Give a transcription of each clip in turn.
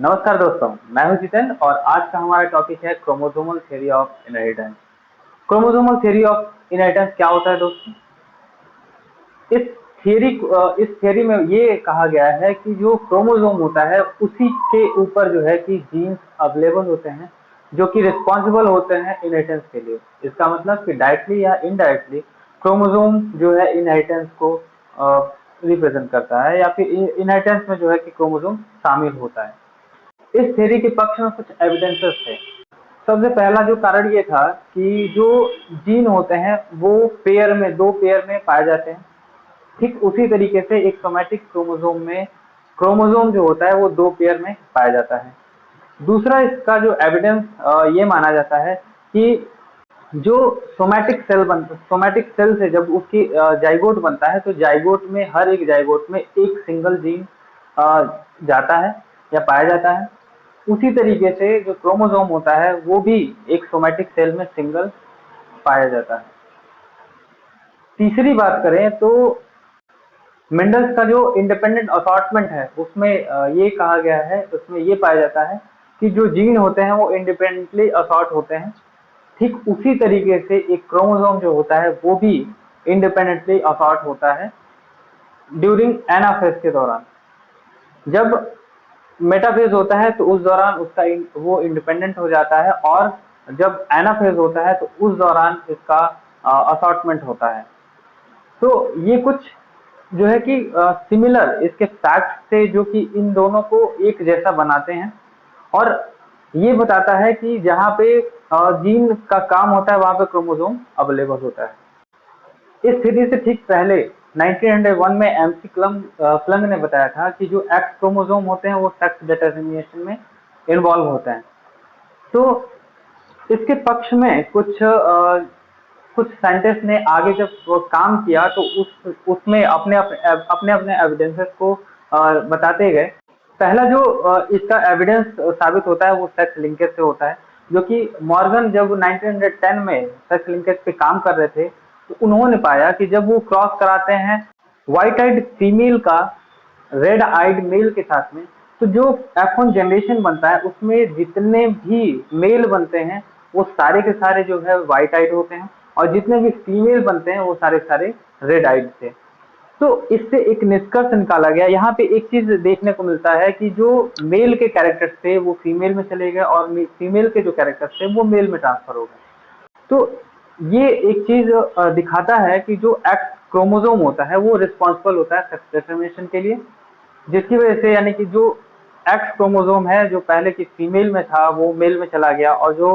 नमस्कार दोस्तों, मैं हूं जितेन और आज का हमारा टॉपिक है chromosomal theory of inheritance. Chromosomal theory of inheritance क्या होता है दोस्तों? इस इस थ्योरी में ये कहा गया है कि जो क्रोमोसोम होता है उसी के ऊपर जो है कि जीन्स अवेलेबल होते हैं जो कि रिस्पॉन्सिबल होते हैं इनहेरिटेंस के लिए। इसका मतलब कि डायरेक्टली या इनडायरेक्टली क्रोमोसोम जो है इनहेरिटेंस को रिप्रेजेंट करता है या फिर इनहेरिटेंस में जो है कि क्रोमोसोम शामिल होता है। इस थ्योरी के पक्ष में कुछ एविडेंसेस थे। सबसे पहला जो कारण ये था कि जो जीन होते हैं वो दो पेयर में पाए जाते हैं। ठीक उसी तरीके से एक सोमैटिक क्रोमोसोम में क्रोमोसोम जो होता है वो दो पेयर में पाया जाता है। दूसरा इसका जो एविडेंस ये माना जाता है कि जो सोमैटिक सेल से जब उसकी जाइगोट बनता है तो जाइगोट में हर एक जाइगोट में एक सिंगल जीन जाता है या पाया जाता है। उसी तरीके से जो क्रोमोसोम होता है वो भी एक सोमैटिक सेल में सिंगल पाया जाता है। तीसरी बात करें तो मेंडल्स का जो इंडिपेंडेंट असॉर्टमेंट है उसमें ये कहा गया है, उसमें ये पाया जाता है कि जो जीन होते हैं वो इंडिपेंडेंटली असॉर्ट होते हैं। ठीक उसी तरीके से एक क्रोमोसोम जो होता है वो भी इंडिपेंडेंटली असॉर्ट होता है ड्यूरिंग एनाफेज के दौरान। जब मेटाफेज होता है तो उस दौरान वो इंडिपेंडेंट हो जाता है और जब एनाफेज होता है तो उस दौरान इसका असॉर्टमेंट होता है। तो ये कुछ जो है कि सिमिलर इसके फैक्ट थे जो कि इन दोनों को एक जैसा बनाते हैं और ये बताता है कि जहाँ पे जीन का काम होता है वहां पे क्रोमोसोम अवेलेबल होता है। इस स्थिति से ठीक पहले 1901 में एमसी क्लंग ने बताया था कि जो एक्स क्रोमोसोम होते हैं वो सेक्स डिटरमिनेशन में इन्वॉल्व होते हैं। तो इसके पक्ष में कुछ साइंटिस्ट ने आगे जब वो काम किया तो उसमें अपने अपने एविडेंसेस को बताते गए। पहला जो इसका एविडेंस साबित होता है वो सेक्स लिंकेज से होता है, जो कि मॉर्गन जब 1910 में सेक्स लिंकेज पे काम कर रहे थे तो उन्होंने पाया कि जब वो क्रॉस कराते हैं व्हाइट आइड फीमेल का रेड आइड मेल के साथ में, तो जो F1 जनरेशन बनता है उसमें जितने भी मेल बनते हैं वो सारे के सारे जो है व्हाइट आइड होते हैं और जितने भी फीमेल बनते हैं वो सारे सारे रेड आइड थे। तो इससे एक निष्कर्ष निकाला गया। यहाँ पे एक चीज देखने को मिलता है कि जो मेल के कैरेक्टर्स थे वो फीमेल में चले गए और फीमेल के जो कैरेक्टर्स थे वो मेल में ट्रांसफर हो गए। तो ये एक चीज दिखाता है कि जो एक्स क्रोमोसोम होता है वो रिस्पॉन्सिबल होता है सेक्स डिटरमिनेशन के लिए, जिसकी वजह से यानी कि जो एक्स क्रोमोसोम है जो पहले की फीमेल में था वो मेल में चला गया और जो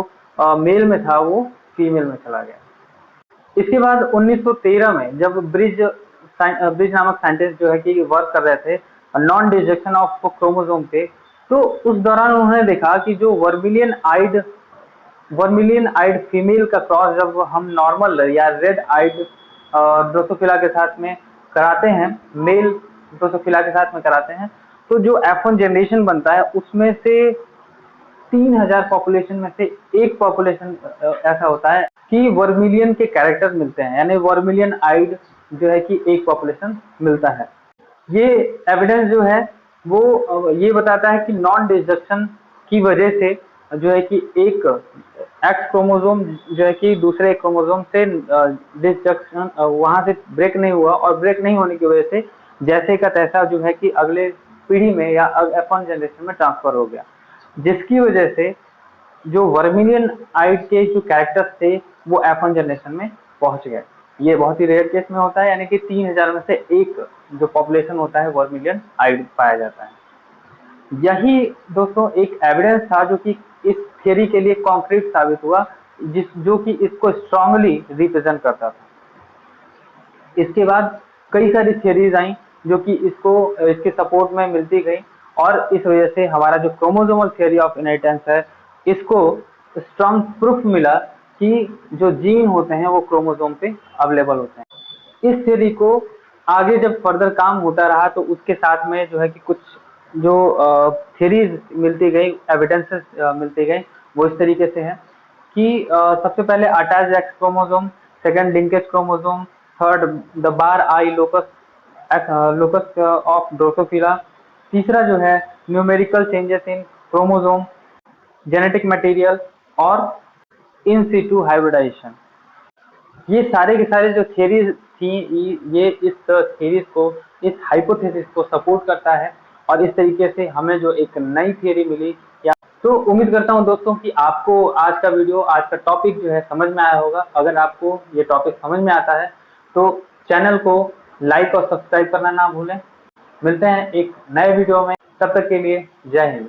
मेल में था वो फीमेल में चला गया। इसके बाद 1913 में जब ब्रिज नामक साइंटिस्ट जो है कि वर्क कर रहे थे नॉन डिजेक्शन ऑफ क्रोमोसोम पे, तो उस दौरान उन्होंने देखा कि जो वर्मिलियन आइड फीमेल का क्रॉस जब हम नॉर्मल या रेड आइड ड्रोसोफिला के साथ में कराते हैं, मेल ड्रोसोफिला के साथ में कराते हैं, तो जो F1 जनरेशन बनता है उसमें से 3000 पॉपुलेशन में से एक पॉपुलेशन ऐसा होता है कि वर्मिलियन के कैरेक्टर मिलते हैं, यानी वर्मिलियन आइड जो है कि एक पॉपुलेशन मिलता है। ये एविडेंस जो है वो ये बताता है कि नॉन डिस्ट्रक्शन की वजह से जो है कि एक एक्स क्रोमोसोम जो है कि दूसरे क्रोमोसोम से डिस्ट्रक्शन वहां से ब्रेक नहीं हुआ और ब्रेक नहीं होने की वजह से जैसे का तैसा जो है कि अगले पीढ़ी में या F1 जनरेशन में ट्रांसफर हो गया, जिसकी वजह से जो वर्मिलियन आइड के जो कैरेक्टर्स थे वो F1 जनरेशन में पहुंच गए। ये बहुत ही रेयर केस में होता है, यानी कि 3000 में से एक जो पॉपुलेशन होता है वर्मिलियन आइड पाया जाता है। यही दोस्तों एक एविडेंस था जो कि इस थियरी के लिए कॉन्क्रीट साबित हुआ, जो कि इसको स्ट्रांगली रिप्रेजेंट करता था। इसके बाद कई सारी थियरीज आई जो कि इसके सपोर्ट में मिलती गई और इस वजह से हमारा जो क्रोमोसोमल थियरी ऑफ इनहेरिटेंस है इसको स्ट्रांग प्रूफ मिला कि जो जीन होते हैं वो क्रोमोसोम पे अवेलेबल होते हैं। इस थियरी को आगे जब फर्दर काम होता रहा तो उसके साथ में जो है कि कुछ जो थियरीज मिलती गई, एविडेंसेस मिलती गई, वो इस तरीके से है कि सबसे पहले attached x chromosome, second linkage chromosome, third the bar I locus of Drosophila, तीसरा जो है numerical changes in chromosome, genetic material और इन सिटू हाइब्रिडाइजेशन। ये सारे के सारे जो थियरीज थी, ये इस थियरीज को, इस हाइपोथेसिस को सपोर्ट करता है और इस तरीके से हमें जो एक नई थियरी मिली। या तो उम्मीद करता हूं दोस्तों कि आपको आज का वीडियो, आज का टॉपिक जो है समझ में आया होगा। अगर आपको ये टॉपिक समझ में आता है तो चैनल को लाइक और सब्सक्राइब करना ना भूलें। मिलते हैं एक नए वीडियो में, तब तक के लिए जय हिंद।